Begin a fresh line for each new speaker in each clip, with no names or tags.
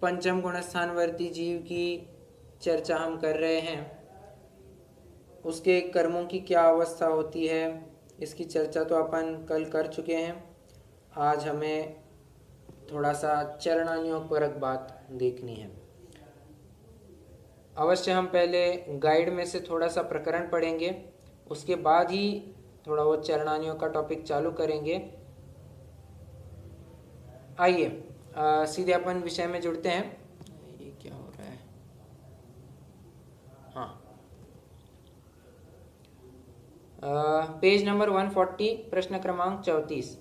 पंचम गुणस्थानवर्ती जीव की चर्चा हम कर रहे हैं। उसके कर्मों की क्या अवस्था होती है, इसकी चर्चा तो अपन कल कर चुके हैं। आज हमें थोड़ा सा चरणानुयोग परक बात देखनी है। अवश्य हम पहले गाइड में से थोड़ा सा प्रकरण पढ़ेंगे, उसके बाद ही थोड़ा वो चरणानुयोग का टॉपिक चालू करेंगे। आइए सीधे अपन विषय में जुड़ते हैं। ये क्या हो रहा है? हाँ, पेज नंबर 140, प्रश्न क्रमांक 34।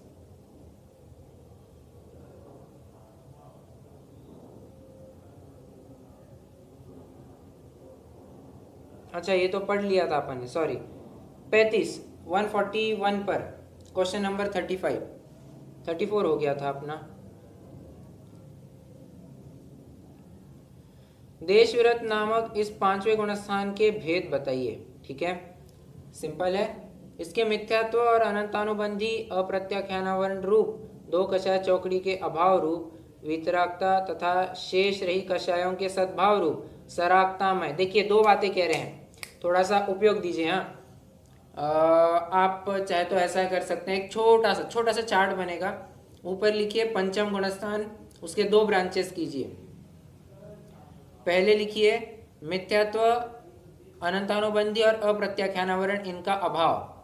अच्छा, ये तो पढ़ लिया था अपन ने, सॉरी। 35 141 पर क्वेश्चन नंबर 34 हो गया था अपना। देश विरत नामक इस पांचवें गुणस्थान के भेद बताइए। ठीक है, सिंपल है। इसके मिथ्यात्व और अनंतानुबंधी अप्रत्याख्यानावरण रूप दो कषाय चौकड़ी के अभाव रूप वितरागता तथा शेष रही कषायों के सद्भाव रूप सरागतामय। देखिए, दो बातें कह रहे हैं, थोड़ा सा उपयोग दीजिए। हाँ, आप चाहे तो ऐसा कर सकते हैं, एक छोटा सा चार्ट बनेगा, ऊपर लिखिए पंचम गुणस्थान, उसके दो ब्रांचेस कीजिए। पहले लिखिए मिथ्यात्व, अनंतानुबंधी और अप्रत्याख्यानावरण, इनका अभाव।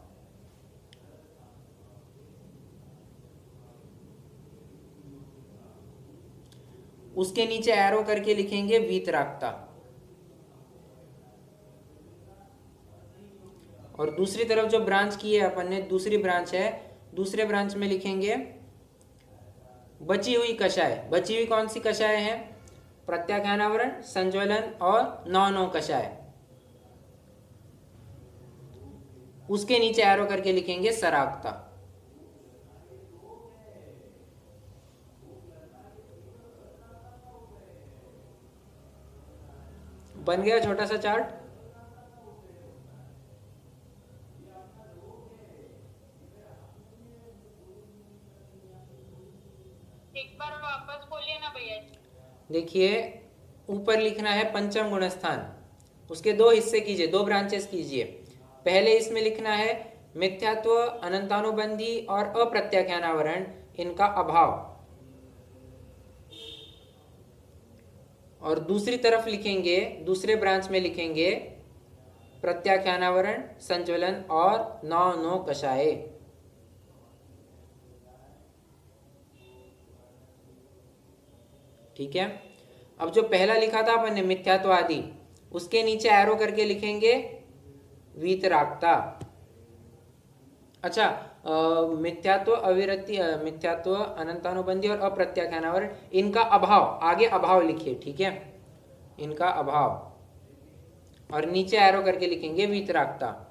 उसके नीचे एरो करके लिखेंगे वीतरागता। और दूसरी तरफ जो ब्रांच की है अपन ने, दूसरी ब्रांच है, दूसरे ब्रांच में लिखेंगे बची हुई कषाय। बची हुई कौन सी कषाय है? प्रत्याख्यानावरण, संज्वलन और नौ कषाय। उसके नीचे एरो करके लिखेंगे सरागता। बन गया छोटा सा चार्ट।
एक बार वापस बोलिए ना भैया।
देखिए, ऊपर लिखना है पंचम गुणस्थान, उसके दो हिस्से कीजिए, दो ब्रांचेस कीजिए। पहले इसमें लिखना है मिथ्यात्व, अनंतानुबंधी और अप्रत्याख्यानावरण, इनका अभाव। और दूसरी तरफ लिखेंगे, दूसरे ब्रांच में लिखेंगे प्रत्याख्यानावरण, संज्वलन और नौ कषाय। ठीक है, अब जो पहला लिखा था अपन ने मिथ्यात्व आदि, उसके नीचे एरो करके लिखेंगे वीतरागता। अच्छा, मिथ्यात्व, अविरति, मिथ्यात्व, अनंतानुबंधी और अप्रत्याख्यानावरण, इनका अभाव, आगे अभाव लिखिए। ठीक है, इनका अभाव और नीचे एरो करके लिखेंगे वीतरागता।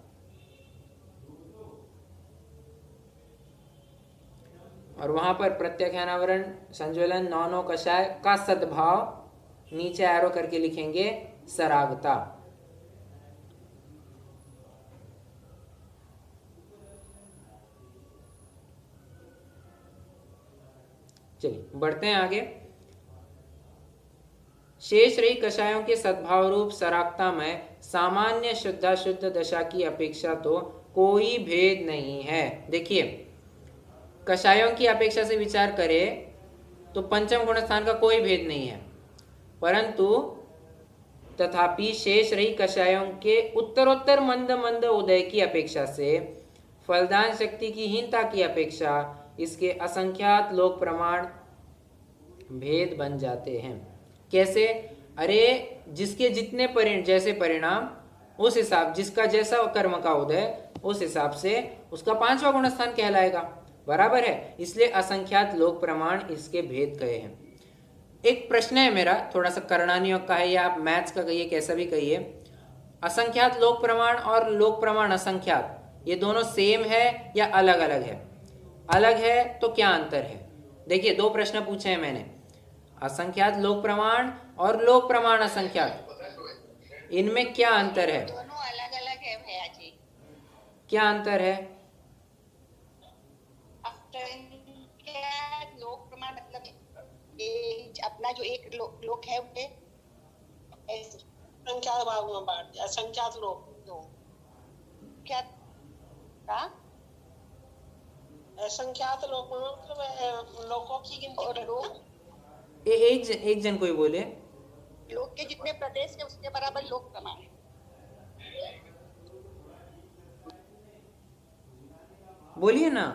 और वहां पर प्रत्याख्यानावरण, संज्वलन, नौ कषाय का सद्भाव, नीचे एरो करके लिखेंगे सरागता। चलिए बढ़ते हैं आगे। शेष रही कषायों के सद्भाव रूप सरागता में सामान्य शुद्धाशुद्ध दशा की अपेक्षा तो कोई भेद नहीं है। देखिए, कषायों की अपेक्षा से विचार करें तो पंचम गुणस्थान का कोई भेद नहीं है, परंतु तथापि शेष रही कषायों के उत्तरोत्तर मंद मंद उदय की अपेक्षा से, फलदान शक्ति की हीनता की अपेक्षा इसके असंख्यात लोक प्रमाण भेद बन जाते हैं। कैसे? अरे, जिसके जितने जैसे परिणाम, उस हिसाब, जिसका जैसा कर्म का उदय, उस हिसाब से उसका पांचवा गुणस्थान कहलाएगा। बराबर है, इसलिए असंख्यात लोक प्रमाण इसके भेद कहे हैं। एक प्रश्न है मेरा, थोड़ा सा करणानियोग का है, या आप मैथ्स का कहिए, कैसा भी कहिए। असंख्यात लोक प्रमाण और लोक प्रमाण असंख्यात, ये दोनों सेम है या अलग अलग है? अलग है तो क्या अंतर है? देखिए, दो प्रश्न पूछे हैं मैंने, असंख्यात लोक प्रमाण और लोक प्रमाण असंख्यात, इनमें क्या अंतर है?
दोनों अलग अलग है भैया जी।
क्या अंतर है?
लोक प्रमाण मतलब ये
अपना जो एक लोक है उसे
संख्यात भागों में बांट दिया, असंख्यात लोग
दो क्या था
असंख्यात लोगों में मतलब लोगों की गिनती
और लोक
एक जन कोई बोले।
लोक के जितने प्रदेश है उसके बराबर लोक प्रमाण है।
बोलिए ना।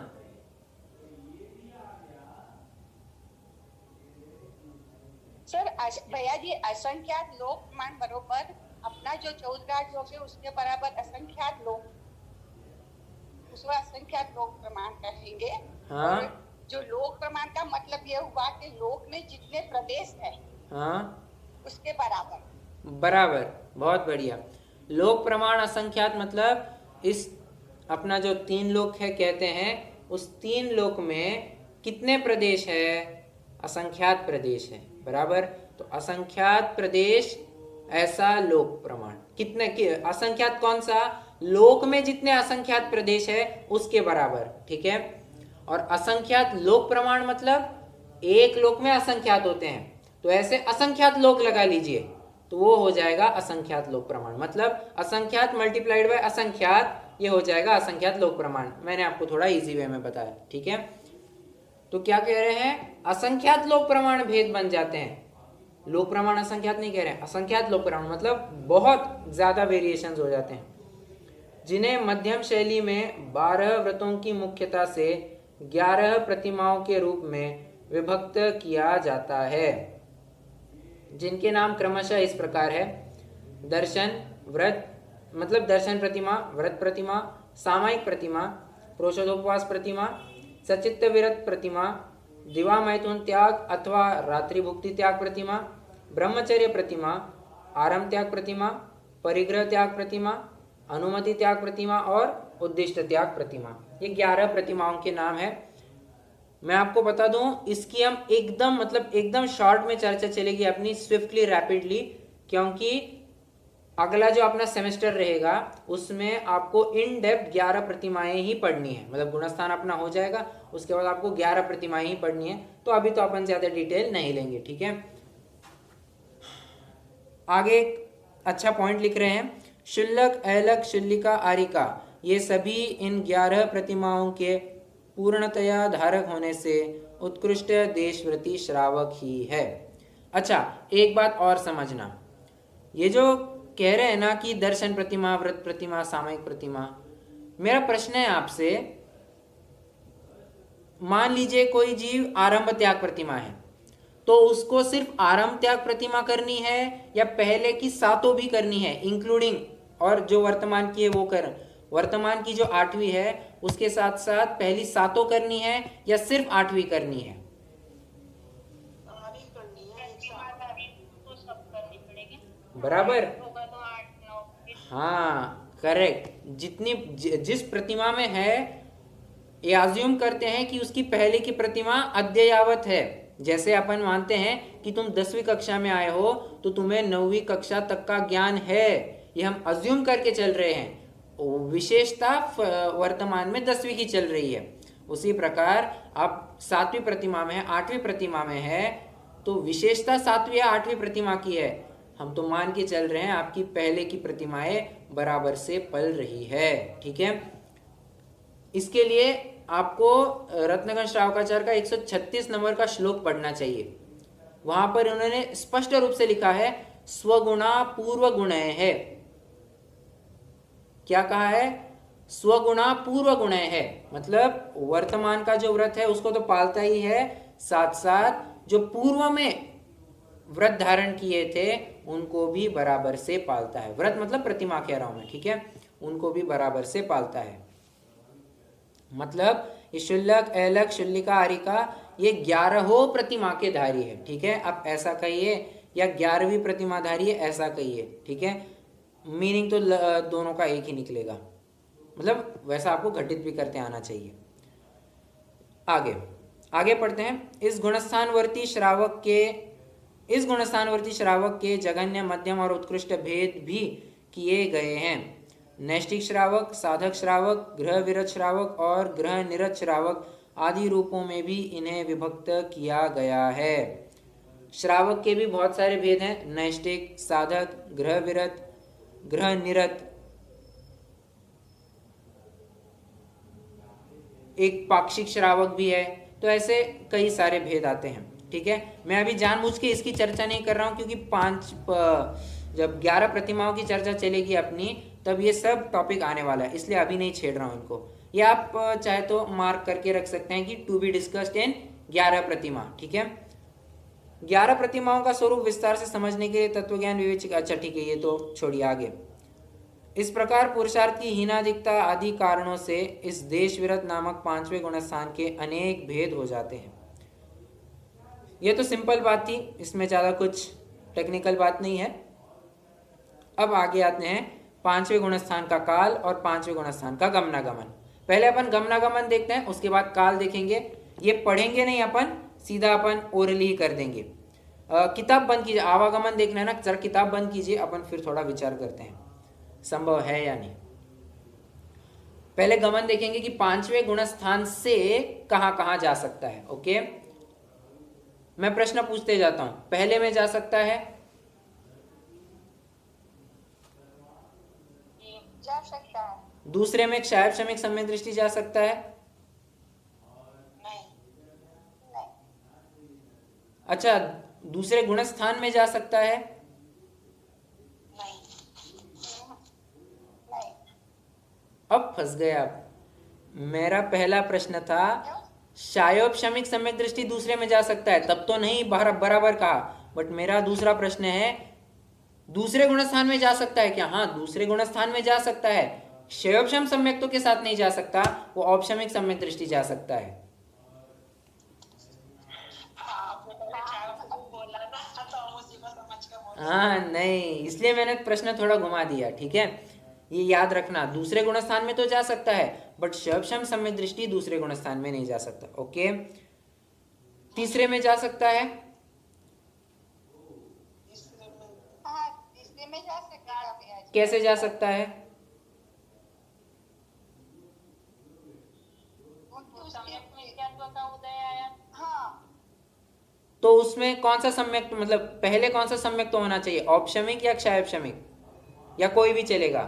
सर भैया जी असंख्यात लोक प्रमाण बरोबर अपना जो 14 लोक है उसके बराबर असंख्यात लोक, उसको असंख्यात लोक प्रमाण कहेंगे।
हाँ।
और जो लोक प्रमाण का मतलब ये हुआ कि लोक में जितने प्रदेश है
हाँ,
उसके बराबर।
बराबर, बहुत बढ़िया। लोक प्रमाण असंख्यात मतलब इस अपना जो 3 लोक है कहते हैं उस 3 लोक में कितने प्रदेश है? असंख्यात प्रदेश है, बराबर। तो असंख्यात प्रदेश ऐसा लोक प्रमाण कितने की असंख्यात कौन सा? लोक में जितने असंख्यात प्रदेश है उसके बराबर, ठीक है। और असंख्यात लोक प्रमाण मतलब एक लोक में असंख्यात होते हैं, तो ऐसे असंख्यात लोक लगा लीजिए तो वो हो जाएगा असंख्यात लोक प्रमाण। मतलब असंख्यात मल्टीप्लाइड बाय असंख्यात, ये हो जाएगा असंख्यात लोक प्रमाण। मैंने आपको थोड़ा इजी वे में बताया, ठीक है। तो क्या कह रहे हैं? असंख्यात लोक प्रमाण भेद बन जाते हैं। लोक प्रमाण असंख्यात नहीं कह रहे हैं, असंख्यात लोक प्रमाण मतलब बहुत ज्यादा वेरिएशंस हो जाते हैं, जिन्हें मध्यम शैली में 12 व्रतों की मुख्यता से 11 प्रतिमाओं के रूप में विभक्त किया जाता है, जिनके नाम क्रमशः इस प्रकार है: दर्शन, व्रत मतलब दर्शन प्रतिमा, व्रत प्रतिमा, सामायिक प्रतिमा, प्रोषदोपवास प्रतिमा, सचित्त विरत प्रतिमा, दिवा मैथुन त्याग अथवा रात्रि भुक्ति त्याग प्रतिमा, ब्रह्मचर्य प्रतिमा, आरंभ त्याग प्रतिमा, परिग्रह त्याग प्रतिमा, अनुमति त्याग प्रतिमा और उद्दिष्ट त्याग प्रतिमा। ये 11 प्रतिमाओं के नाम है। मैं आपको बता दूं, इसकी हम एकदम शॉर्ट में चर्चा चलेगी अपनी, स्विफ्टली रैपिडली, क्योंकि अगला जो अपना सेमेस्टर रहेगा उसमें आपको इन डेप्थ 11 प्रतिमाएं ही पढ़नी है। मतलब गुणस्थान अपना हो जाएगा, उसके बाद आपको 11 प्रतिमाएं ही पढ़नी है। तो अभी तो अपन ज्यादा डिटेल नहीं लेंगे, ठीक है। आगे एक अच्छा पॉइंट लिख रहे हैं: शुल्लक, ऐलक, शुल्लिका, आरिका ये सभी इन 11 प्रतिमाओं के पूर्णतया धारक होने से उत्कृष्ट देशव्रती श्रावक ही है। अच्छा, एक बात और समझना, ये जो कह रहे हैं ना कि दर्शन प्रतिमा, व्रत प्रतिमा, सामयिक प्रतिमा, मेरा प्रश्न है आपसे, मान लीजिए कोई जीव आरंभ त्याग प्रतिमा है, तो उसको सिर्फ आरंभ त्याग प्रतिमा करनी है या पहले की 7 भी करनी है इंक्लूडिंग, और जो वर्तमान की है वो कर, वर्तमान की जो 8वीं है उसके साथ साथ पहली 7 करनी है या सिर्फ 8वीं करनी है?
आधी करनी है, एक साथ।
तो सब करनी पड़ेगी,
बराबर,
होगा तो 8 9
हाँ करेक्ट। जिस प्रतिमा में है, ये अज्यूम करते हैं कि उसकी पहले की प्रतिमा अद्ययावत है। जैसे अपन मानते हैं कि तुम 10वीं कक्षा में आए हो तो तुम्हें 9वीं कक्षा तक का ज्ञान है, ये हम अज्यूम करके चल रहे हैं। विशेषता वर्तमान में 10वीं की चल रही है। उसी प्रकार आप 7वीं प्रतिमा में है, 8वीं प्रतिमा में है, तो विशेषता 7वीं या 8वीं प्रतिमा की है। हम तो मान के चल रहे हैं आपकी पहले की प्रतिमाएं बराबर से पल रही है, ठीक है। इसके लिए आपको रत्नगंज श्रावकाचार्य का 136 नंबर का श्लोक पढ़ना चाहिए। वहां पर उन्होंने स्पष्ट रूप से लिखा है स्वगुणा पूर्व गुण है। क्या कहा है? स्वगुणा पूर्व गुण है, मतलब वर्तमान का जो व्रत है उसको तो पालता ही है, साथ साथ जो पूर्व में व्रत धारण किए थे उनको भी बराबर से पालता है। व्रत मतलब प्रतिमा कह रहा हूं मैं, ठीक है, उनको भी बराबर से पालता है। मतलब ये शुल्लक, ऐलक, शुल्लिका, आरिका ये 11 प्रतिमा के धारी है, ठीक है। आप ऐसा कहिए या 11वीं प्रतिमा धारी है ऐसा कहिए, ठीक है। मीनिंग तो दोनों का एक ही निकलेगा, मतलब वैसा आपको घटित भी करते आना चाहिए। आगे पढ़ते हैं। इस गुणस्थानवर्ती श्रावक के जघन्य, मध्यम और उत्कृष्ट भेद भी किए गए हैं। नैष्टिक श्रावक, साधक श्रावक, ग्रह विरत श्रावक और ग्रह निरत श्रावक आदि रूपों में भी इन्हें विभक्त किया गया है। श्रावक के भी बहुत सारे भेद हैं, नैष्टिक, साधक, ग्रह विरत, ग्रह निरत, एक पाक्षिक श्रावक भी है। तो ऐसे कई सारे भेद आते हैं। ठीक है, मैं अभी जानबूझ के इसकी चर्चा नहीं कर रहा हूँ क्योंकि जब 11 प्रतिमाओं की चर्चा चलेगी अपनी तब ये सब टॉपिक आने वाला है, इसलिए अभी नहीं छेड़ रहा हूँ इनको। ये आप चाहे तो मार्क करके रख सकते हैं कि टू बी डिस्कस्ड इन 11 प्रतिमा। ठीक है, 11 प्रतिमाओं का स्वरूप विस्तार से समझने के लिए तत्वज्ञान विवेचक, अच्छा ठीक है, ये तो छोड़िए आगे। इस प्रकार पुरुषार्थ की हीनाधिकता आदि कारणों से इस देश विरत नामक 5वें गुणस्थान के अनेक भेद हो जाते हैं। ये तो सिंपल बात थी, इसमें ज़्यादा कुछ टेक्निकल बात नहीं है। अब आगे आते हैं 5वें गुणस्थान का काल और 5वें गुणस्थान का गमनागमन। पहले अपन गमनागमन देखते हैं, उसके बाद काल देखेंगे। ये पढ़ेंगे नहीं अपन, सीधा अपन ओरली ही कर देंगे। किताब बंद कीजिए, आवागमन देखना है ना, जरा किताब बंद कीजिए, अपन फिर थोड़ा विचार करते हैं संभव है या नहीं। पहले गमन देखेंगे कि 5वें गुणस्थान से कहां कहां जा सकता है। ओके, मैं प्रश्न पूछते जाता हूं। पहले में जा सकता है,
जा सकता है।
दूसरे में क्षायब शमिक सम्यक दृष्टि जा सकता है।
नहीं।
नहीं।
अच्छा, दूसरे गुणस्थान में जा सकता है।
नहीं।
नहीं।
अब फंस गए आप। मेरा पहला प्रश्न था शायोप शमिक सम्यक दृष्टि दूसरे में जा सकता है, तब तो नहीं बराबर कहा। बट मेरा दूसरा प्रश्न है दूसरे गुणस्थान में जा सकता है क्या? हाँ, दूसरे गुणस्थान में जा सकता है। क्षयोपशम सम्यक तो के साथ नहीं जा सकता, वो औपशमिक सम्यक दृष्टि जा सकता है।
आपने पहले चार को बोला ना तो हम उसी को समझ के बोले।
हाँ नहीं, इसलिए मैंने प्रश्न थोड़ा घुमा दिया। ठीक है, ये याद रखना, दूसरे गुणस्थान में तो जा सकता है बट क्षयोपशम सम्यक दृष्टि दूसरे गुणस्थान में नहीं जा सकता। ओके, तीसरे में जा सकता है।
हाँ, तीसरे में जा सकता है भैया जी।
कैसे जा सकता है?
सम्यक में क्या का उदय आया?
हाँ,
तो उसमें कौन सा सम्यक, मतलब पहले कौन सा सम्यक तो होना चाहिए, औपशमिक या क्षयोपशमिक, या कोई भी चलेगा?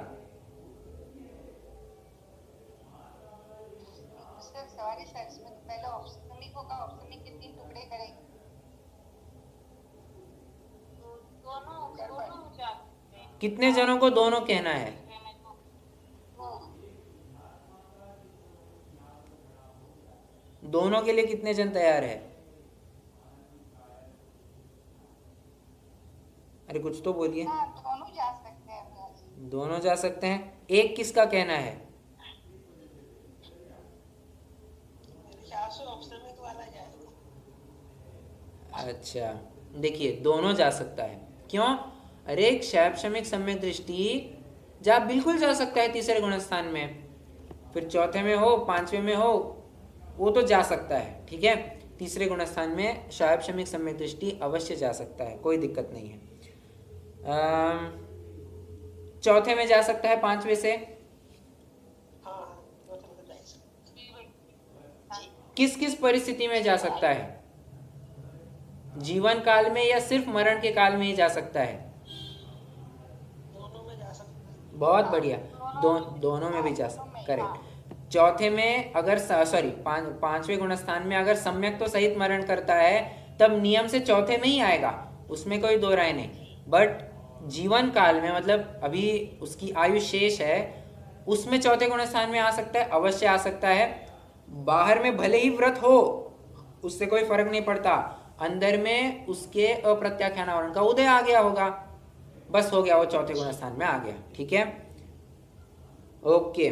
सवारी सर, इसमें तो पहले औपशमिक होगा, औपशमिक के 3 टुकड़े करेंगे।
दोनों दोनों जा सकते हैं।
कितने जनों को दोनों कहना है? दोनों के लिए कितने जन तैयार है? अरे कुछ तो बोलिए।
हाँ, दोनों जा सकते हैं भैया जी।
दोनों जा सकते हैं। एक किसका कहना है?
चार सौ ऑप्शन में वाला जाएगा।
अच्छा, देखिए दोनों जा सकता है। क्यों? अरे क्षैपशमिक सम्यक दृष्टि बिल्कुल जा सकता है तीसरे गुणस्थान में, फिर चौथे में हो, 5वें में हो, वो तो जा सकता है। ठीक है, तीसरे गुणस्थान में क्षैपशमिक सम्यक दृष्टि अवश्य जा सकता है, कोई दिक्कत नहीं है। चौथे में जा सकता है 5वें से।
हाँ, वो तो बताइए सर।
किस किस परिस्थिति में जा सकता है? जीवन काल में या सिर्फ मरण के काल में ही जा सकता है?
दोनों में जा सकते हैं।
बहुत बढ़िया, दोनों में भी जा सकता, करेक्ट। चौथे में अगर सॉरी 5वें गुणस्थान में अगर सम्यक तो सहित मरण करता है तब नियम से चौथे में ही आएगा, उसमें कोई दो राय नहीं। बट जीवन काल में, मतलब अभी उसकी आयु शेष है, उसमें चौथे गुणस्थान में आ सकता है, अवश्य आ सकता है। बाहर में भले ही व्रत हो, उससे कोई फर्क नहीं पड़ता, अंदर में उसके अप्रत्याख्यानावरण का उदय आ गया होगा, बस हो गया, वो चौथे गुणस्थान में आ गया। ठीक है, ओके।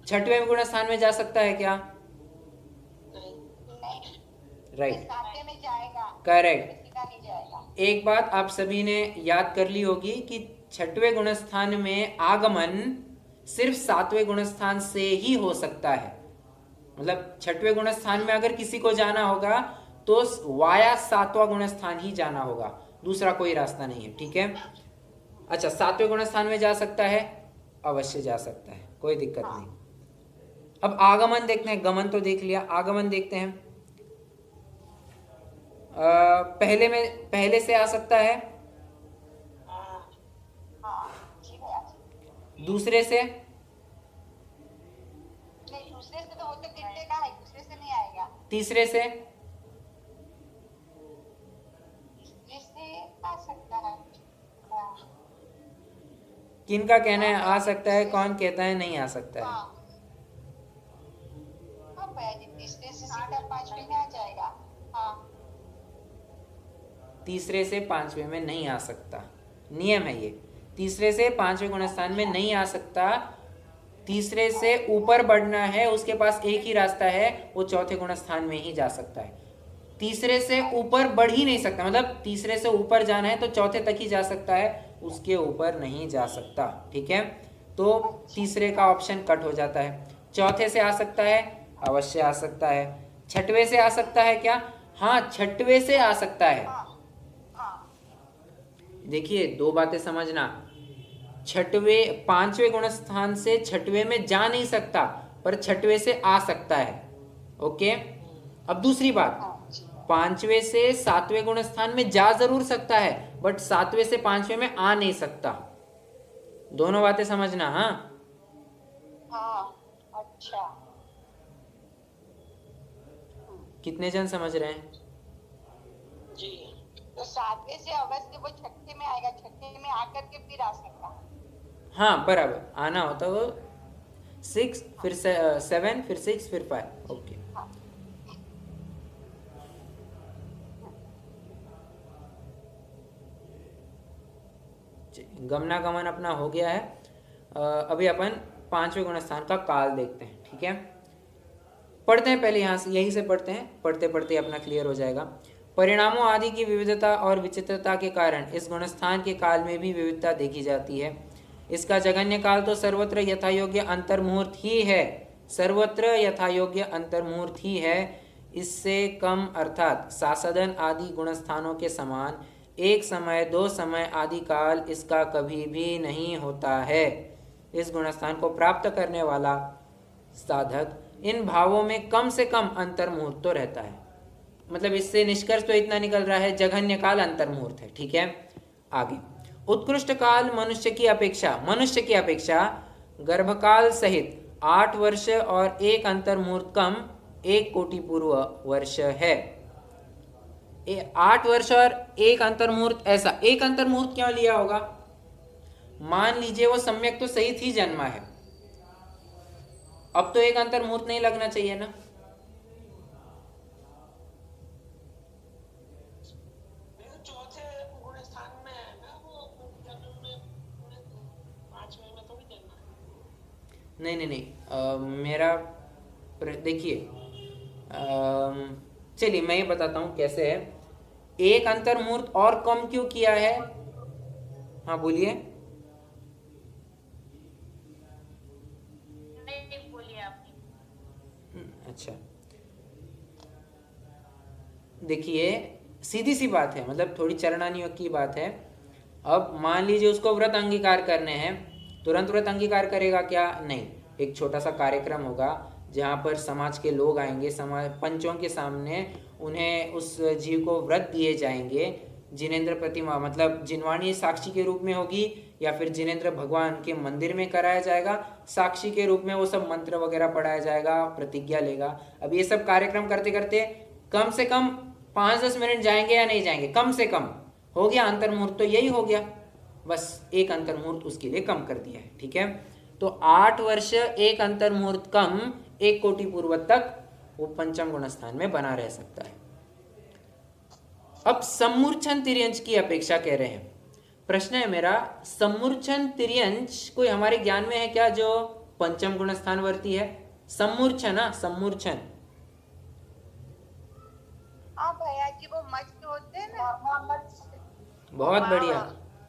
छठवें गुणस्थान में जा सकता है क्या?
नहीं।
राइट,
7वें में जाएगा,
करेक्ट।
सीधा नहीं जाएगा।
एक बात आप सभी ने याद कर ली होगी कि छठवें गुणस्थान में आगमन सिर्फ 7वें गुणस्थान से ही हो सकता है। मतलब छठवें गुणस्थान में अगर किसी को जाना होगा तो वाया 7वां गुणस्थान ही जाना होगा, दूसरा कोई रास्ता नहीं है। ठीक है, अच्छा, 7वें गुणस्थान में जा सकता है, अवश्य जा सकता है, कोई दिक्कत नहीं। अब आगमन देखते हैं, गमन तो देख लिया, आगमन देखते हैं। पहले से आ सकता है,
हाँ
हाँ जी भैया जी।
दूसरे से,
नहीं दूसरे से तो वो तो गिनने का है, दूसरे से नहीं आएगा।
तीसरे से,
तीसरे से आ सकता है। हाँ
किनका कहना है आ सकता है, कौन कहता है नहीं आ सकता है?
हाँ हाँ भैया जी, तीसरे से सीधा पांचवे में आ जाएगा। हाँ
तीसरे से पांचवे में नहीं आ सकता, नियम है ये। तीसरे से पांचवें गुणस्थान में नहीं आ सकता। तीसरे से ऊपर बढ़ना है, उसके पास एक ही रास्ता है, वो चौथे गुणस्थान में ही जा सकता है। तीसरे से ऊपर बढ़ ही नहीं सकता, मतलब तीसरे से ऊपर जाना है तो चौथे तक ही जा सकता है, उसके ऊपर नहीं जा सकता। ठीक है, तो तीसरे का ऑप्शन कट हो जाता है। चौथे से आ सकता है, अवश्य आ सकता है। छठवें से आ सकता है क्या? हाँ, छठवें से आ सकता है।
हाँ हाँ
देखिए, दो बातें समझना। छठवें पांचवें गुणस्थान से छठवें में जा नहीं सकता, पर छठवें से आ सकता है। ओके, अब दूसरी बात,
हाँ जी।
पांचवें से सातवें गुणस्थान में जा जरूर सकता है, बट सातवें से पांचवें में आ नहीं सकता। दोनों बातें समझना। हाँ,
हाँ अच्छा।
कितने जन समझ रहे हैं?
जी।
तो सातवें से अवश्य वो छठे में आएगा, छठे में आकर के फिर आ सकता है।
हाँ, बराबर, आना होता वो 6 फिर 7 फिर 6 फिर 5। ओके,
हाँ
गमनागमन अपना हो गया है। अभी अपन पांचवें गुणस्थान का काल देखते हैं। ठीक है, पढ़ते हैं पहले, यहाँ से यहीं से पढ़ते हैं, पढ़ते पढ़ते अपना क्लियर हो जाएगा। परिणामों आदि की विविधता और विचित्रता के कारण इस गुणस्थान के काल में भी विविधता देखी जाती है। इसका जघन्य काल तो सर्वत्र यथायोग्य अंतर्मुहूर्त ही है, सर्वत्र यथायोग्य अंतर्मुहूर्त ही है। इससे कम अर्थात सासदन आदि गुणस्थानों के समान एक समय, दो समय आदि काल इसका कभी भी नहीं होता है। इस गुणस्थान को प्राप्त करने वाला साधक इन भावों में कम से कम अंतर्मुहूर्त तो रहता है। मतलब इससे निष्कर्ष तो इतना निकल रहा है, जघन्य काल अंतर्मुहूर्त है। ठीक है, आगे उत्कृष्ट काल मनुष्य की अपेक्षा गर्भकाल सहित 8 वर्ष और एक अंतर्मुहूर्त कम 1 कोटि पूर्व वर्ष है। 8 वर्ष और एक अंतर्मुहूर्त, ऐसा एक अंतर्मुहूर्त क्यों लिया होगा? मान लीजिए वो सम्यक तो सही थी जन्मा है, अब तो एक अंतर्मुहूर्त नहीं लगना चाहिए ना।
चौथे गुण स्थान में है ना वो, जन्म में पांचवें में थोड़ी जन्मा है।
नहीं नहीं नहीं, मेरा देखिए, चलिए मैं ये बताता हूँ कैसे है। एक अंतर्मुहूर्त और कम क्यों किया है? हाँ बोलिए।
नहीं बोलिए आपने।
अच्छा, देखिए सीधी सी बात है, मतलब थोड़ी चरणानियोग की बात है। अब मान लीजिए उसको व्रत अंगीकार करने हैं, तुरंत व्रत अंगीकार करेगा क्या? नहीं, एक छोटा सा कार्यक्रम होगा जहाँ पर समाज के लोग आएंगे, समाज पंचों के सामने उन्हें उस जीव को व्रत दिए जाएंगे। जिनेंद्र प्रतिमा, मतलब जिनवाणी साक्षी के रूप में होगी, या फिर जिनेंद्र भगवान के मंदिर में कराया जाएगा, साक्षी के रूप में वो सब मंत्र वगैरह पढ़ाया जाएगा, प्रतिज्ञा लेगा। अब ये सब कार्यक्रम करते करते कम से कम 5-10 मिनट जाएंगे या नहीं जाएंगे? कम से कम हो गया अंतर्मुहूर्त, तो यही हो गया, बस एक अंतर्मुहूर्त उसके लिए कम कर दिया है। ठीक है, तो 8 वर्ष एक अंतर्मुहूर्त कम 1 कोटि पूर्व तक वो पंचम गुण स्थान में बना रह सकता है। अब सम्मूर्छन तिर्यंच की अपेक्षा कह रहे हैं। प्रश्न है मेरा, सम्मूर्छन तिर्यंच कोई हमारे ज्ञान में है क्या जो पंचम गुण स्थान वर्ती है? सम्मूर्छन, सम्मूर्छन।
हाँ भैया जी, वो मत्स्य होते हैं ना, मत्स्य।
बहुत
हाँ,
बढ़िया,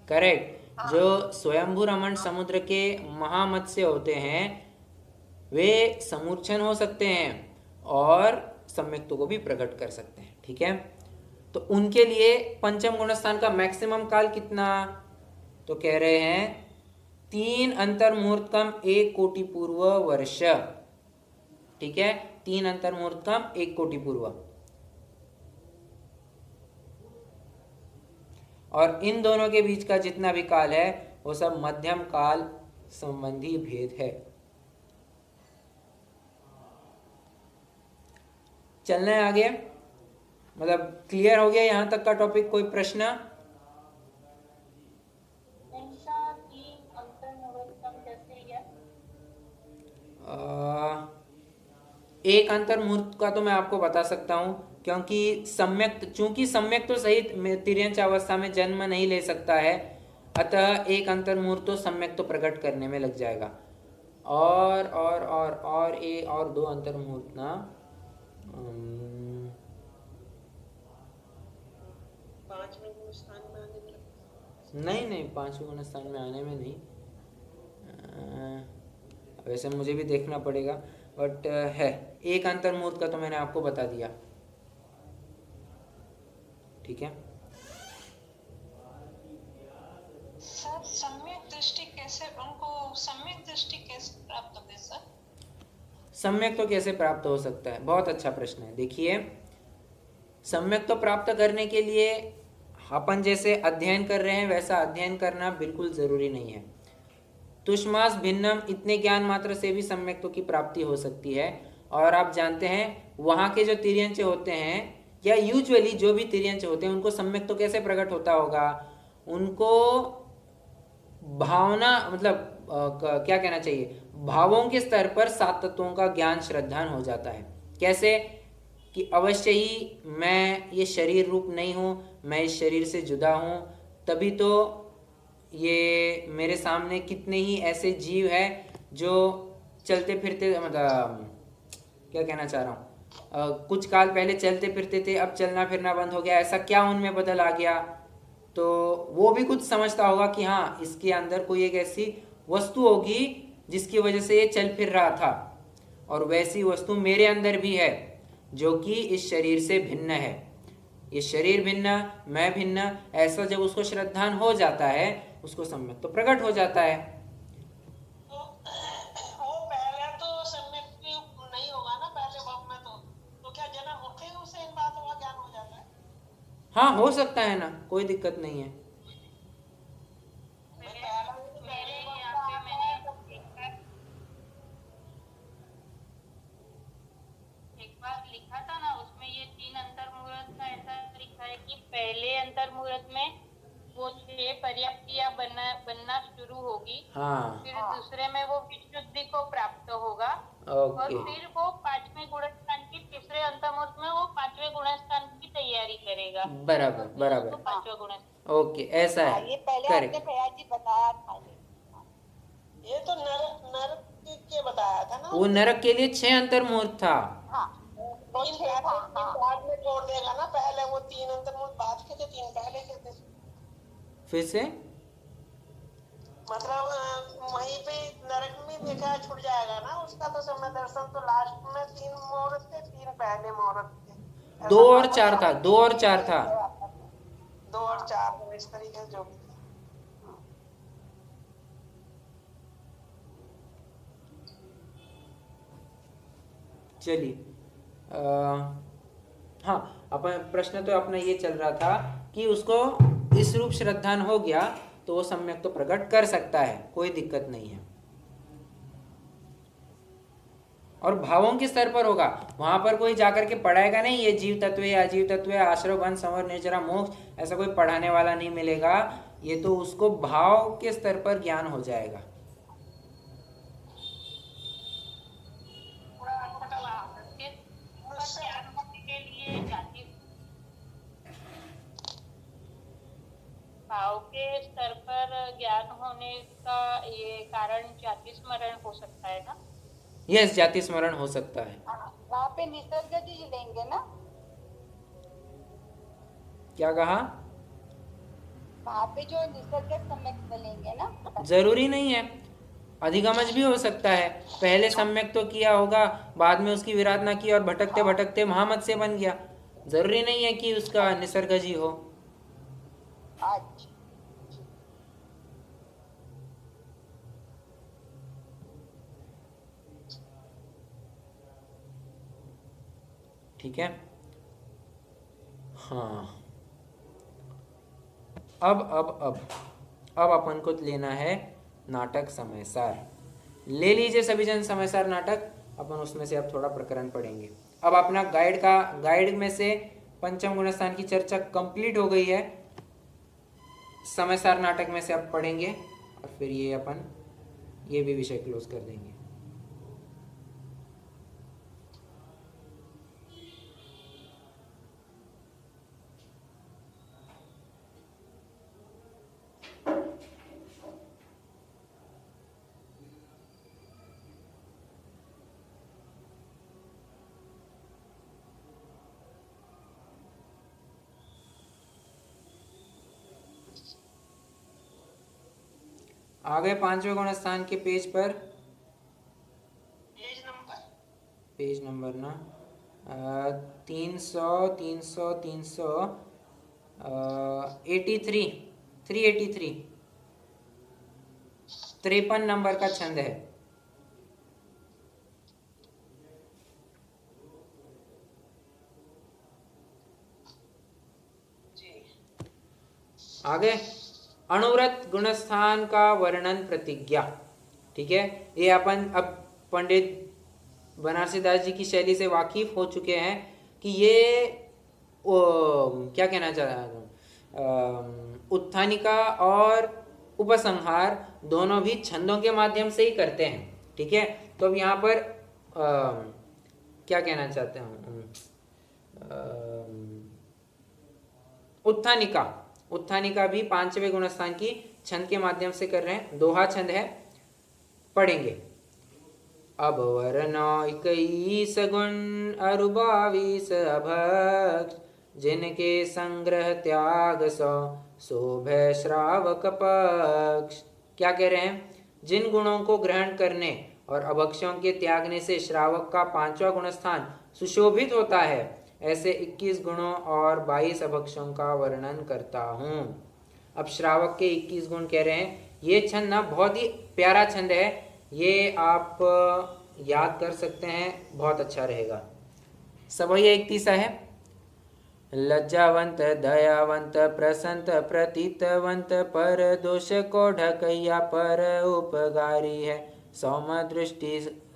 करेक्ट।
हाँ।
जो स्वयंभू रमण समुद्र के महामत्स्य होते हैं वे समूर्छन हो सकते हैं और सम्यक्तों को भी प्रकट कर सकते हैं। ठीक है, तो उनके लिए पंचम गुणस्थान का मैक्सिमम काल कितना? तो कह रहे हैं 3 अंतर्मुहूर्त कम 1 कोटि पूर्व वर्ष। ठीक है, 3 अंतर्मुहूर्त कम 1 कोटि पूर्व। और इन दोनों के बीच का जितना भी काल है वो सब मध्यम काल संबंधी भेद है। चलना है आगे, मतलब क्लियर हो गया यहाँ तक का टॉपिक? कोई प्रश्न? एक अंतर मुहूर्त का तो मैं आपको बता सकता हूँ, क्योंकि चूंकि सम्यक तो सहित तिर्यंच अवस्था में जन्म नहीं ले सकता है, अतः एक अंतर मुहूर्त तो सम्यक तो प्रकट करने में लग जाएगा। और दो अंतर मुहूर्त ना,
पांचवें गुण स्थान में आने में
नहीं, पांचवें गुण स्थान में आने में नहीं। वैसे मुझे भी देखना पड़ेगा, बट है एक अंतर मुहूर्त का तो मैंने आपको बता दिया। ठीक है,
सर सम्यक दृष्टि कैसे प्राप्त होते सर?
सम्यक तो कैसे प्राप्त हो सकता है, बहुत अच्छा प्रश्न है। देखिए, सम्यक तो प्राप्त करने के लिए अपन जैसे अध्ययन कर रहे हैं वैसा अध्ययन करना बिल्कुल जरूरी नहीं है। तुष्मास भिन्नम इतने ज्ञान मात्र से भी सम्यक्तों की प्राप्ति हो सकती है। और आप जानते हैं वहाँ के जो तिर्यंच होते हैं, या यूजुअली जो भी तिर्यंच होते हैं, उनको सम्यक तो कैसे प्रकट होता होगा? उनको भावना, मतलब क्या कहना चाहिए, भावों के स्तर पर सात तत्वों का ज्ञान श्रद्धान हो जाता है। कैसे कि अवश्य ही मैं ये शरीर रूप नहीं हूँ, मैं इस शरीर से जुदा हूँ, तभी तो ये मेरे सामने कितने ही ऐसे जीव हैं जो चलते फिरते, मतलब क्या कहना चाह रहा हूँ, कुछ काल पहले चलते फिरते थे, अब चलना फिरना बंद हो गया, ऐसा क्या उनमें बदल आ गया? तो वो भी कुछ समझता होगा कि हाँ, इसके अंदर कोई एक ऐसी वस्तु होगी जिसकी वजह से ये चल फिर रहा था, और वैसी वस्तु मेरे अंदर भी है जो कि इस शरीर से भिन्न है। ये शरीर भिन्न, मैं भिन्न, ऐसा जब उसको श्रद्धान हो जाता है, उसको सम्यक तो प्रकट हो जाता है।
तो वो पहले तो सम्यक नहीं होगा ना, पहले भाव में तो क्या जन्म होते ही उसे इन बातों का ज्ञान हो जाता है?
हाँ, हो सकता है ना, कोई दिक्कत नहीं है।
एक बार लिखा था ना, उसमें ये 3 अंतर मुहूर्त का ऐसा लिखा है कि पहले अंतर मुहूर्त में वो 6 पर्याप्तियां बनना शुरू होगी।
हाँ,
फिर दूसरे में वो विशुद्धि को प्राप्त होगा।
ओके,
और फिर वो 5वें गुणस्थान की तीसरे अंतर मुहूर्त में वो 5वें गुणस्थान की तैयारी करेगा।
बराबर,
तो 5वां गुणस्थान।
ओके, ऐसा है,
ये पहले
करेक्ट।
आपने भैया जी बताया था
ये तो नरक के बताया था ना।
वो नरक के लिए 6 अंतर मुहूर्त था।
हाँ, तो
तीन
6 था।
बाद में जोड़ देगा ना, पहले वो 3 अंतर मुहूर्त बाद के थे, 3 पहले के थे।
फिर से
मतलब वहीं पे नरक में देखा छूट जाएगा ना उसका, तो समय दर्शन तो लास्ट में 3 मुहूर्त थे, 3 पहले मुहूर्त थे।
2 और 4 था, 2 और 4 था।
2 और 4 इस तरीके से जो भी थे।
चलिए, हाँ, अपन प्रश्न तो अपना ये चल रहा था कि उसको इस रूप श्रद्धान हो गया तो वो सम्यक तो प्रकट कर सकता है, कोई दिक्कत नहीं है। और भावों के स्तर पर होगा, वहां पर कोई जाकर के पढ़ाएगा नहीं ये जीव तत्व है, अजीव तत्व है, आश्रय बंध संवर निर्जरा मोक्ष, ऐसा कोई पढ़ाने वाला नहीं मिलेगा। ये तो उसको भाव के स्तर पर ज्ञान हो जाएगा।
भाव के स्तर पर ज्ञान होने का ये कारण जाति स्मरण हो सकता है ना?
यस, जाति स्मरण हो सकता है।
वहाँ पे निसर्ग जी लेंगे ना?
क्या कहा?
वहाँ पे जो निसर्ग सम्यक लेंगे ना?
जरूरी नहीं है, अधिगमज भी हो सकता है। पहले सम्यक तो किया होगा, बाद में उसकी विराधना की और भटकते भटकते महामत से बन गया। जरूरी नहीं है कि उसका निसर्ग जी हो।
अच्छा,
ठीक है, हाँ। अब अपन को लेना है नाटक समय सार। ले लीजिए सभी जन समय सार नाटक, अपन उसमें से अब थोड़ा प्रकरण पढ़ेंगे। अब अपना गाइड में से पंचम गुणस्थान की चर्चा कंप्लीट हो गई है। समय सार नाटक में से अब पढ़ेंगे और फिर ये भी विषय क्लोज कर देंगे। आ गए पांचवें गुणस्थान के पेज पर। पेज नंबर ना 383 53 नंबर का छंद है। आगे अणुव्रत गुणस्थान का वर्णन प्रतिज्ञा। ठीक है, ये अपन अब पंडित बनारसी दास जी की शैली से वाकिफ हो चुके हैं कि ये क्या कहना चाह रहा हूँ, उत्थानिका और उपसंहार दोनों भी छंदों के माध्यम से ही करते हैं। ठीक है, तो अब यहाँ पर क्या कहना चाहते हूँ, उत्थानिका भी पांचवें गुणस्थान की छंद के माध्यम से कर रहे हैं। दोहा छंद है, पढ़ेंगे। अब वरना 21 गुण अरु 22 अभक्ष, जिनके संग्रह त्याग सो शोभे श्रावक पक्ष। क्या कह रहे हैं, जिन गुणों को ग्रहण करने और अभक्षों के त्यागने से श्रावक का पांचवा गुणस्थान सुशोभित होता है, ऐसे 21 गुणों और 22 अभक्षों का वर्णन करता हूँ। अब श्रावक के 21 गुण कह रहे हैं। ये छंद ना बहुत ही प्यारा छंद है, ये आप याद कर सकते हैं, बहुत अच्छा रहेगा। सब ये 31 है। लज्जावंत दयावंत प्रसंत प्रतीतवंत, पर दोष को ढकैया पर उपगारी है।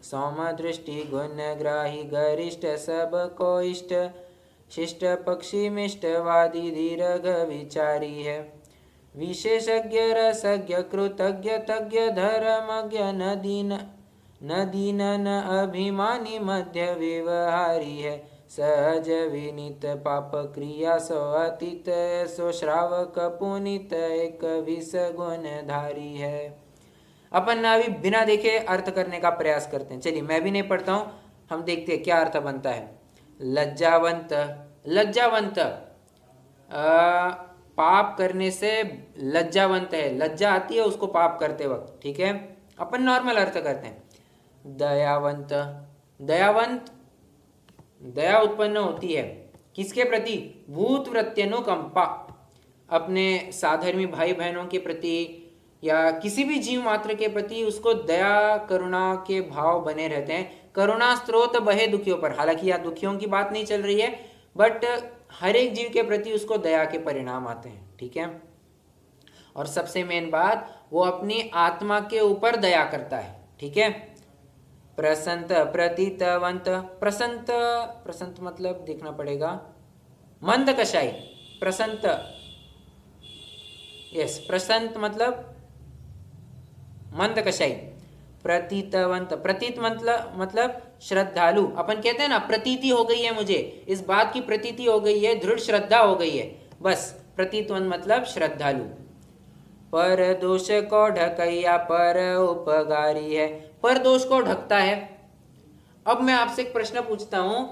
सौम दृष्टि गुण ग्राही गरिष्ठ, सब को इष्ट शिष्ट पक्षी मिष्टवादी दीर्घ विचारी है। विशेषज्ञ रसज्ञ कृतज्ञ तज्ञ धर्मज्ञ न दीन न अभिमानी मध्य व्यवहारी है। सहज विनीत पाप क्रिया सो अतीत, सो श्रावक पुनीत एक विष गुण धारी है। अपन ना अभी बिना देखे अर्थ करने का प्रयास करते हैं। चलिए मैं भी नहीं पढ़ता हूँ, हम देखते हैं क्या अर्थ बनता है। लज्जावंत पाप करने से लज्जावंत है, लज्जा आती है उसको पाप करते वक्त। ठीक है, अपन नॉर्मल अर्थ करते हैं। दयावंत दया उत्पन्न होती है किसके प्रति, भूत वृत्त्यनुकंपा, अपने साधर्मी भाई बहनों के प्रति या किसी भी जीव मात्र के प्रति उसको दया करुणा के भाव बने रहते हैं। करुणा स्रोत बहे दुखियों पर, हालांकि यहाँ दुखियों की बात नहीं चल रही है, बट हर एक जीव के प्रति उसको दया के परिणाम आते हैं। ठीक है, और सबसे मेन बात, वो अपनी आत्मा के ऊपर दया करता है। ठीक है, प्रसंत प्रतीतवंत, प्रसंत मतलब देखना पड़ेगा, मंद कषाई। प्रसंत, यस, प्रसंत मतलब मंद कषाई। प्रतीतवंत, प्रतीत मतलब श्रद्धालु। अपन कहते हैं ना, प्रतीति हो गई है मुझे, इस बात की प्रतीति हो गई है, दृढ़ श्रद्धा हो गई है, बस प्रतीतवंत मतलब श्रद्धालु। पर दोष को ढकैया पर उपगारी है, पर दोष को ढकता है। अब मैं आपसे एक प्रश्न पूछता हूं,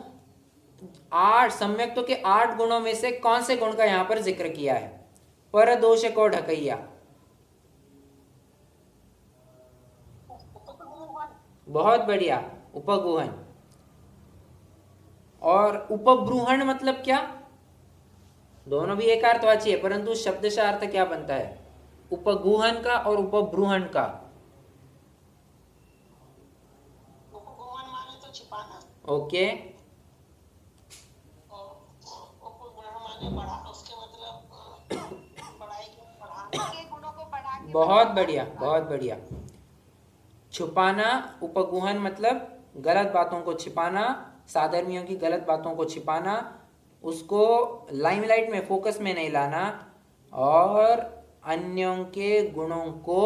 8 सम्यक्तों के 8 गुणों में से कौन से गुण का यहां पर जिक्र किया है, पर दोष को ढकैया? बहुत बढ़िया, उपगुहन। और उपब्रूहण मतलब क्या? दोनों भी एक अर्थवाची है, परंतु शब्दशः अर्थ क्या बनता है, उपगुहन का और उपब्रूहण का?
उपगुहन माने तो छिपाना,
ओके,
और उपगुहन माने बड़ा, उसके मतलब बड़ाई की
बहुत बढ़िया, बहुत बढ़िया। छुपाना, उपगुहन मतलब गलत बातों को छिपाना, साधर्मियों की गलत बातों को छिपाना, उसको लाइमलाइट में, फोकस में नहीं लाना, और अन्यों के गुणों को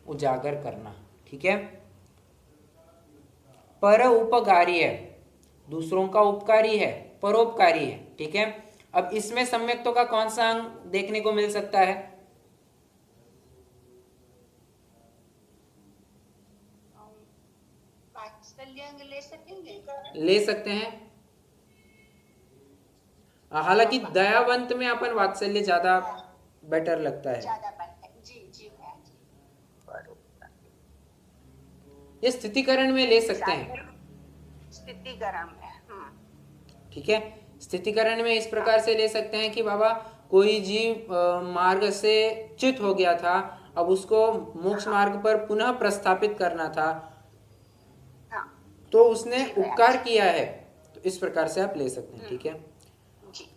उजागर करना। ठीक है। पर उपकारी है, दूसरों का उपकारी है, परोपकारी है। ठीक है। अब इसमें सम्यक्तों का कौन सा अंग देखने को मिल सकता है?
वात्सल्य ले सकेंगे?
ले सकते हैं। हालांकि दयावंत में अपन वात्सल्य ज्यादा बेटर लगता है।
ज्यादा बनता है। जी जी भैया जी, बरोबर।
ये स्थितिकरण में ले सकते हैं।
स्थितिकरण में।
ठीक है। स्थितिकरण में इस प्रकार से ले सकते हैं कि बाबा कोई जीव मार्ग से च्युत हो गया था, अब उसको मोक्ष मार्ग पर पुनः प्रस्थापित करना था,
हाँ
तो उसने
जी भैया
उपकार
जी।
किया है, तो इस प्रकार से आप ले सकते हैं। ठीक है।
जी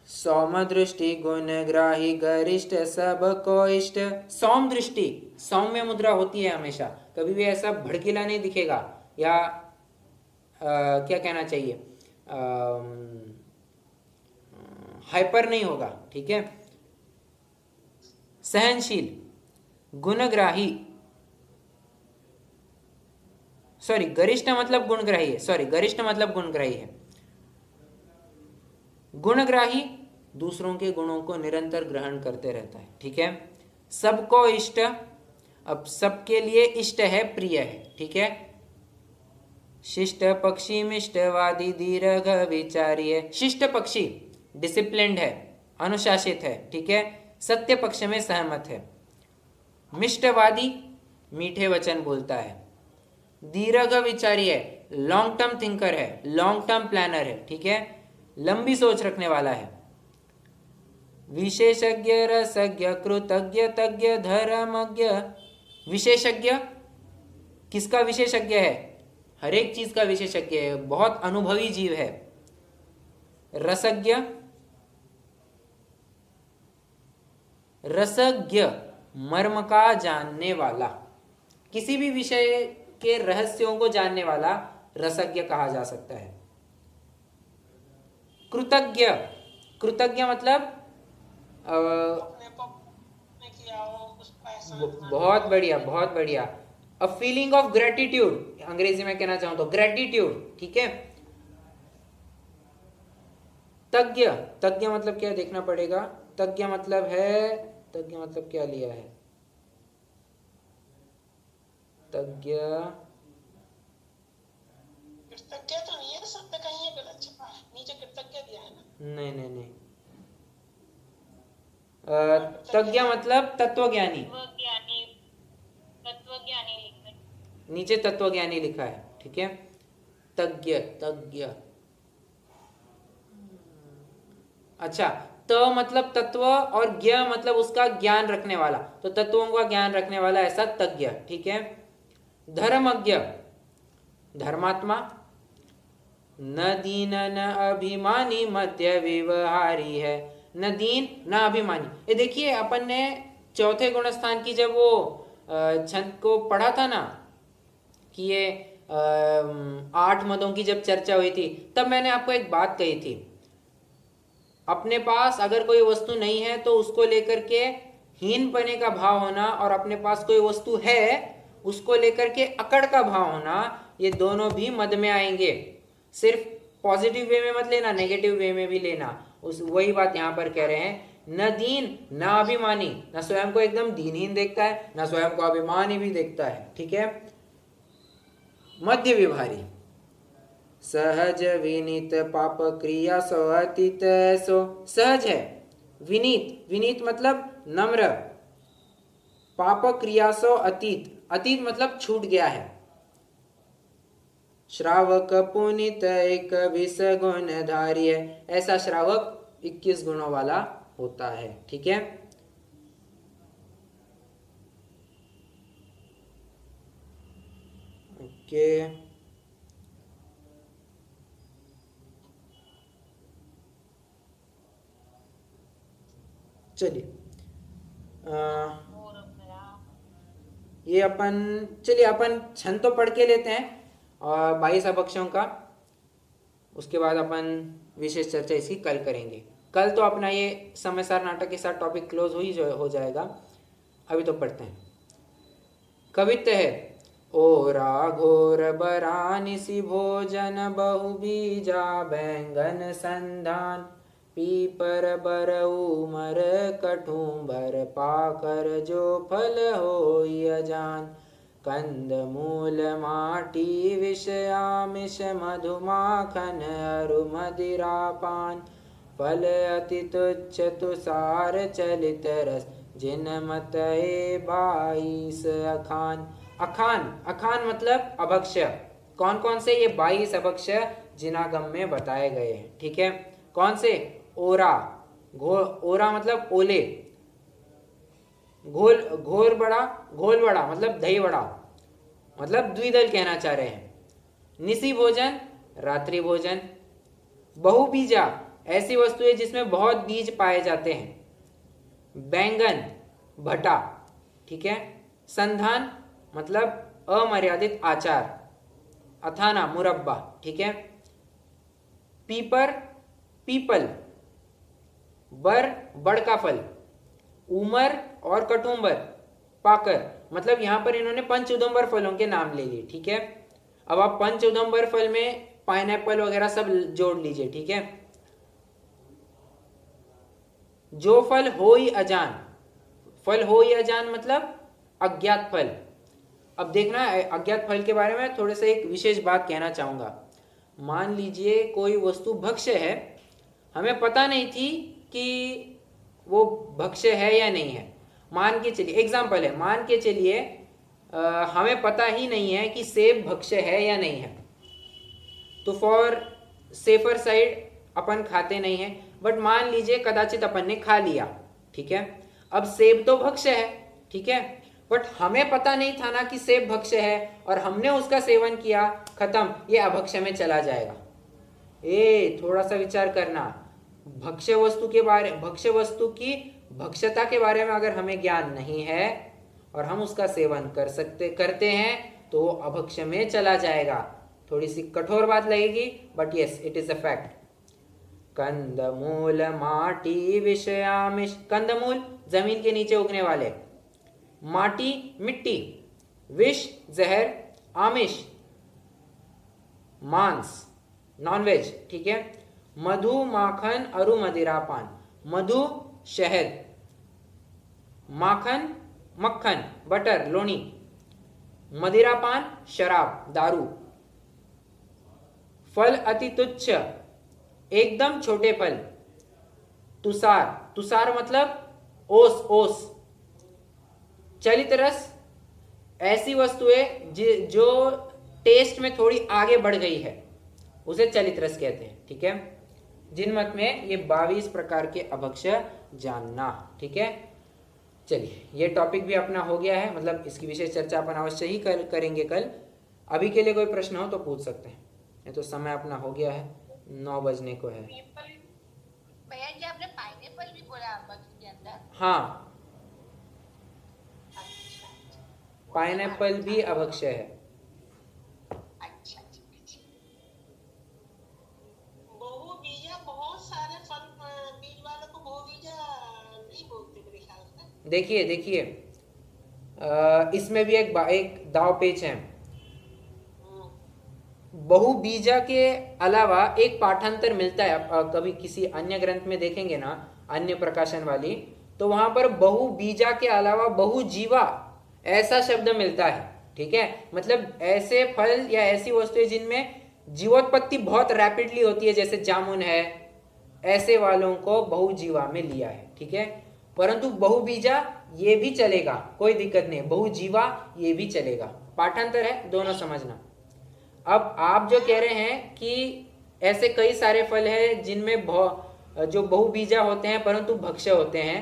सौम दृष्टि गुण ग्राही गरिष्ठ सब को इष्ट। सौम दृष्टि, सौम्य मुद्रा होती है हमेशा, कभी भी ऐसा भड़कीला नहीं दिखेगा, या क्या कहना चाहिए, हाइपर नहीं होगा। ठीक है। सहनशील, गुणग्राही, सॉरी गरिष्ठ मतलब गुणग्राही है, सॉरी गरिष्ठ मतलब गुणग्राही है। गुणग्राही दूसरों के गुणों को निरंतर ग्रहण करते रहता है। ठीक है। सबको इष्ट, अब सबके लिए इष्ट है, प्रिय है। ठीक है। शिष्ट पक्षी मिष्टवादी दीर्घ विचारी है। शिष्ट पक्षी डिसिप्लिन्ड है, अनुशासित है। ठीक है। सत्य पक्ष में सहमत है। मिष्टवादी मीठे वचन बोलता है। दीर्घ विचारी है, लॉन्ग टर्म थिंकर है, लॉन्ग टर्म प्लानर है। ठीक है। लंबी सोच रखने वाला है। विशेषज्ञ रसज्ञ कृतज्ञ तज्ञ धर्मज्ञ। विशेषज्ञ, किसका विशेषज्ञ है? हर एक चीज का विशेषज्ञ है, बहुत अनुभवी जीव है। रसज्ञ, रसज्ञ मर्म का जानने वाला, किसी भी विषय के रहस्यों को जानने वाला रसज्ञ कहा जा सकता है। कृतज्ञ, कृतज्ञ मतलब
अपने को ने किया हो उसका एहसान मानना।
बहुत बढ़िया, बहुत बढ़िया। अ फीलिंग ऑफ ग्रेटिट्यूड, अंग्रेजी में कहना चाहूं तो ग्रेटिट्यूड। ठीक है। तज्ञ, तज्ञ मतलब क्या देखना पड़ेगा। तज्ञ मतलब है, तज्ञ मतलब क्या लिया है? तज्ञ,
कृतज्ञ तो नहीं है, शब्द कहीं है गलत छपा है, नीचे कृतज्ञ दिया है ना।
नहीं नहीं नहीं, तज्ञ मतलब तत्वज्ञानी,
तत्वज्ञानी, तत्वज्ञानी लिखा है।
नीचे तत्वज्ञानी लिखा है। ठीक है। तज्ञ, तज्ञ, अच्छा। त मतलब तत्व और ज्ञ मतलब उसका ज्ञान रखने वाला, तो तत्वों का ज्ञान रखने वाला ऐसा तज्ञ। ठीक है। धर्मज्ञ, धर्मात्मा। न दीन न अभिमानी मध्य व्यवहारी है। न दीन न अभिमानी। ये देखिए अपन ने चौथे गुणस्थान की जब वो छंद को पढ़ा था ना, कि ये 8 मदों की जब चर्चा हुई थी, तब मैंने आपको एक बात कही थी, अपने पास अगर कोई वस्तु नहीं है तो उसको लेकर के हीन पने का भाव होना, और अपने पास कोई वस्तु है उसको लेकर के अकड़ का भाव होना, ये दोनों भी मद में आएंगे। सिर्फ पॉजिटिव वे में मत लेना, नेगेटिव वे में भी लेना। उस वही बात यहाँ पर कह रहे हैं, न दीन न अभिमानी, न स्वयं को एकदम दीनहीन देखता है, न स्वयं को अभिमानी भी देखता है। ठीक है। मध्य विभारी, सहज विनीत पाप क्रिया सो अतीत सो। सहज है, विनीत, विनीत मतलब नम्र, पाप क्रिया सो अतीत, अतीत मतलब छूट गया है। श्रावक पुनित एक 21 गुण धारी है, ऐसा श्रावक 21 गुणों वाला होता है। ठीक है। ओके, चलिए ये अपन चलिए अपन छंद तो पढ़ के लेते हैं और 22 अभक्षों का, उसके बाद अपन विशेष चर्चा इसकी कल करेंगे। कल तो अपना ये समयसार नाटक के साथ टॉपिक क्लोज हो जाएगा। अभी तो पढ़ते हैं। कवित्व है। ओरा घोर बरानिसी भोजन बहु बीजा बैंगन संधान पीपर बर उमर कठुम्बर पाकर जो फल होई अजान कंद मूल माटी विष आमिष मधु माखन अरु मदिरा पान फल अति तुच्छ तुषार चलित रस जिन मत 22 अखान। अखान, अखान मतलब अभक्ष्य। कौन कौन से? ये 22 अभक्ष्य जिनागम में बताए गए हैं। ठीक है, कौन से? ओरा, ओरा मतलब ओले, घोल बड़ा, घोल बड़ा मतलब दही बड़ा, मतलब द्विदल कहना चाह रहे हैं। निसी भोजन, रात्रि भोजन। बहुबीजा, ऐसी वस्तुएं जिसमें बहुत बीज पाए जाते हैं। बैंगन, भटा। ठीक है। संधान मतलब अमर्यादित आचार। अथाना, मुरब्बा। ठीक है। पीपर, पीपल। बर, बड़ का फल। उमर और कटुम्बर, पाकर। मतलब यहां पर इन्होंने पंच उदुम्बर फलों के नाम ले लिए। ठीक है। अब आप पंच उदुम्बर फल में पाइनएप्पल वगैरह सब जोड़ लीजिए। ठीक है। जो फल होई अजान, फल होई अजान मतलब अज्ञात फल। अब देखना, अज्ञात फल के बारे में थोड़े से एक विशेष बात कहना चाहूंगा। मान लीजिए कोई वस्तु भक्ष्य है, हमें पता नहीं थी कि वो भक्ष्य है या नहीं है। मान के चलिए, एग्जाम्पल है, मान के चलिए हमें पता ही नहीं है कि सेब भक्ष्य है या नहीं है, तो फॉर सेफर साइड अपन खाते नहीं है। बट मान लीजिए कदाचित अपन ने खा लिया। ठीक है। अब सेब तो भक्ष्य है। ठीक है। बट हमें पता नहीं था ना कि सेब भक्ष्य है, और हमने उसका सेवन किया, खत्म, ये अभक्ष्य में चला जाएगा। थोड़ा सा विचार करना। भक्ष्य वस्तु की भक्ष्यता के बारे में अगर हमें ज्ञान नहीं है और हम उसका सेवन करते हैं तो वो अभक्ष्य में चला जाएगा। थोड़ी सी कठोर बात लगेगी, but yes, it is a fact. कंदमूल माटी विषयामिष। कंदमूल जमीन के नीचे उगने वाले, माटी मिट्टी, विष जहर, आमिष मांस नॉनवेज। ठीक है। मधु माखन अरु मदिरा पान। मधु शहद, माखन मक्खन बटर लोनी, मदिरा पान शराब दारू। फल अति तुच्छ, एकदम छोटे फल। तुषार, तुषार मतलब ओस, ओस। चलित रस, ऐसी वस्तुएं जो टेस्ट में थोड़ी आगे बढ़ गई है, उसे चलित रस कहते हैं। ठीक है। जिन मत में ये 22 प्रकार के अभक्ष्य जानना। ठीक है। चलिए, ये टॉपिक भी अपना हो गया है, मतलब इसकी विशेष चर्चा अपन अवश्य ही करेंगे कल। अभी के लिए कोई प्रश्न हो तो पूछ सकते हैं, ये तो समय अपना हो गया है, 9 बजने को है।
भैया जी आपने पाइनएप्पल भी बोला अभक्ष्य के अंदर?
हाँ, पाइनएप्पल भी अभक्ष्य है।
बहुबीजा, बहुत सारे फल बीज वाले को बहुबीजा नहीं बोलते मेरे ख्याल से।
देखिए इसमें भी एक दाव पेच है। बहुबीजा के अलावा एक पाठांतर मिलता है, कभी किसी अन्य ग्रंथ में देखेंगे ना, अन्य प्रकाशन वाली, तो वहां पर बहुबीजा के अलावा बहुजीवा ऐसा शब्द मिलता है। ठीक है। मतलब ऐसे फल या ऐसी वस्तुएं जिनमें जीवोत्पत्ति बहुत रैपिडली होती है, जैसे जामुन है, ऐसे वालों को बहुजीवा में लिया है। ठीक है। परंतु बहुबीजा ये भी चलेगा, कोई दिक्कत नहीं। बहुजीवा ये भी चलेगा, पाठांतर है, दोनों समझना। अब आप जो कह रहे हैं कि ऐसे कई सारे फल हैं जिनमें जो बहुबीजा होते हैं परंतु भक्ष्य होते हैं,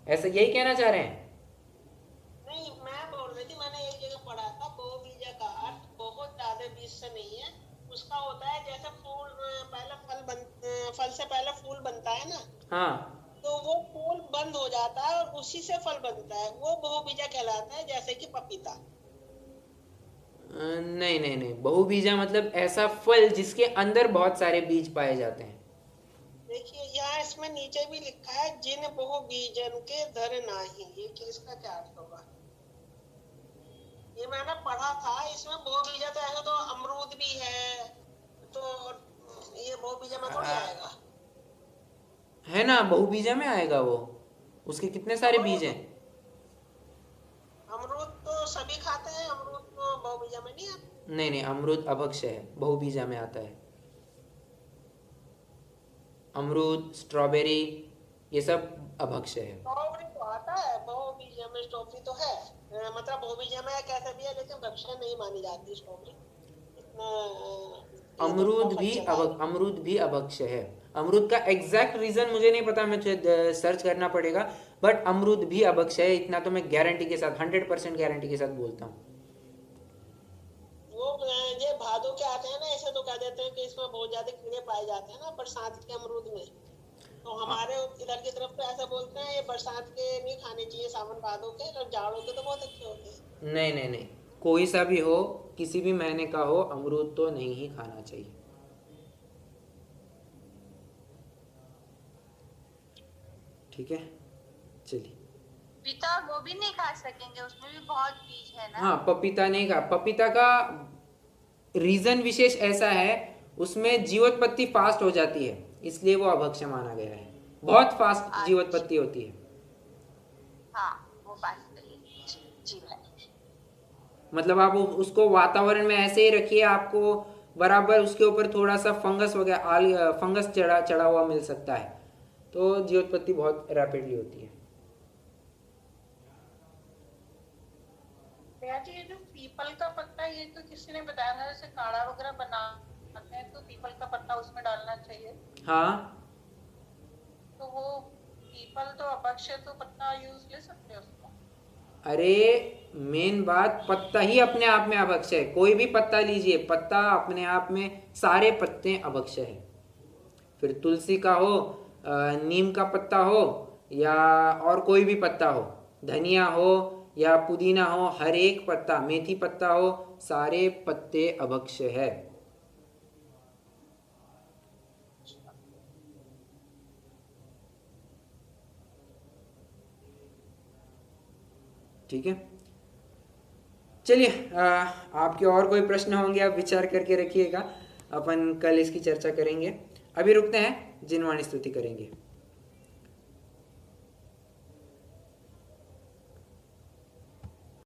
ऐसे यही कहना चाह रहे हैं?
नहीं, मैं बोल रही थी, मैंने एक जगह पढ़ा था बहुबीजा का अर्थ बहुत ज्यादा बीज से नहीं है। उसका होता है जैसे फूल, पहले फल से पहले फूल बनता है ना,
हाँ,
तो वो फूल बंद हो जाता है और उसी से फल बनता है, वो बहुबीजा कहलाता है, जैसे कि पपीता।
नहीं नहीं नहीं, बहुबीजा मतलब ऐसा फल जिसके अंदर बहुत सारे बीज पाए जाते हैं।
देखिए यहाँ इसमें नीचे भी लिखा है, जिन बहुबीजन के धर नाही, ये कि इसका क्या अर्थ होगा? ये मैंने पढ़ा था, इसमें बहुबीजा तो ऐसा तो अमरूद भी है, तो ये बहुबीजा में थोड़ी आएगा।
है ना, बहुबीजा में आएगा वो, उसके कितने सारे बीज हैं।
अमरूद तो सभी खाते हैं, अमरूद तो बहुबीजा में नहीं आता।
नहीं नहीं, अमरूद अभक्ष्य है, बहुबीजा में आता है। अमरूद, स्ट्रॉबेरी, ये सब अभक्ष्य है।
स्ट्रॉबेरी तो आता है बहुबीजा में, स्ट्रॉबेरी तो है, मतलब बहुबीजा में कैसे भी है, लेकिन भक्ष्य नहीं मानी जाती स्ट्रॉबेरी इतना।
अमरूद भी अभक्ष्य है। अमरूद का एग्जैक्ट रीजन मुझे नहीं पता, मुझे सर्च करना पड़ेगा, बट अमरूद भी अभक्ष्य है, इतना तो मैं गारंटी के साथ 100% गारंटी के साथ बोलता हूँ।
वो ये भादों के आते हैं ना, ऐसे तो कह देते हैं कि इसमें बहुत ज्यादा कीड़े पाए जाते हैं ना बरसात के अमरूद में, तो हमारे इधर की तरफ तो ऐसा बोलते हैं ये बरसात के नहीं खाने चाहिए, सावन भादों के, और जाड़ों के तो बहुत अच्छे होते हैं।
नहीं नहीं नहीं, कोई सा भी हो, किसी भी महीने का हो, अमरूद तो नहीं ही खाना चाहिए। ठीक है, चलिए।
पपीता वो भी नहीं खा सकेंगे, उसमें भी बहुत बीज है ना।
हाँ, पपीता नहीं खा, पपीता का रीजन विशेष ऐसा है, उसमें जीवोत्पत्ति फास्ट हो जाती है, इसलिए वो अभक्ष्य माना गया है। बहुत फास्ट जीवोत्पत्ति होती है।
हाँ वो बात सही है। जी भाई।
मतलब आप उसको वातावरण में ऐसे ही रखिए, आपको बराबर उसके ऊपर थोड़ा सा फंगस वगैरह फंगस चढ़ा हुआ मिल सकता है, तो जीवोत्पत्ति बहुत रैपिडली होती है।
भैया जी, ये जो पीपल का पत्ता, ये तो किसी ने बताया था, जैसे काढ़ा वगैरह बनाते हैं तो पीपल का पत्ता उसमें डालना चाहिए।
हाँ,
तो वो पीपल तो अभक्ष्य, तो पत्ता यूज ले सकते हैं उसको?
अरे मेन बात, पत्ता ही अपने आप में अभक्ष्य है। कोई भी पत्ता लीजिए, पत्ता अपने आप में, सारे पत्ते अभक्ष्य है। फिर तुलसी का हो, नीम का पत्ता हो, या और कोई भी पत्ता हो, धनिया हो या पुदीना हो, हर एक पत्ता, मेथी पत्ता हो, सारे पत्ते अभक्ष्य है। ठीक है, चलिए, आपके और कोई प्रश्न होंगे आप विचार करके रखिएगा, अपन कल इसकी चर्चा करेंगे। अभी रुकते हैं, जिनवाणी स्तुति करेंगे।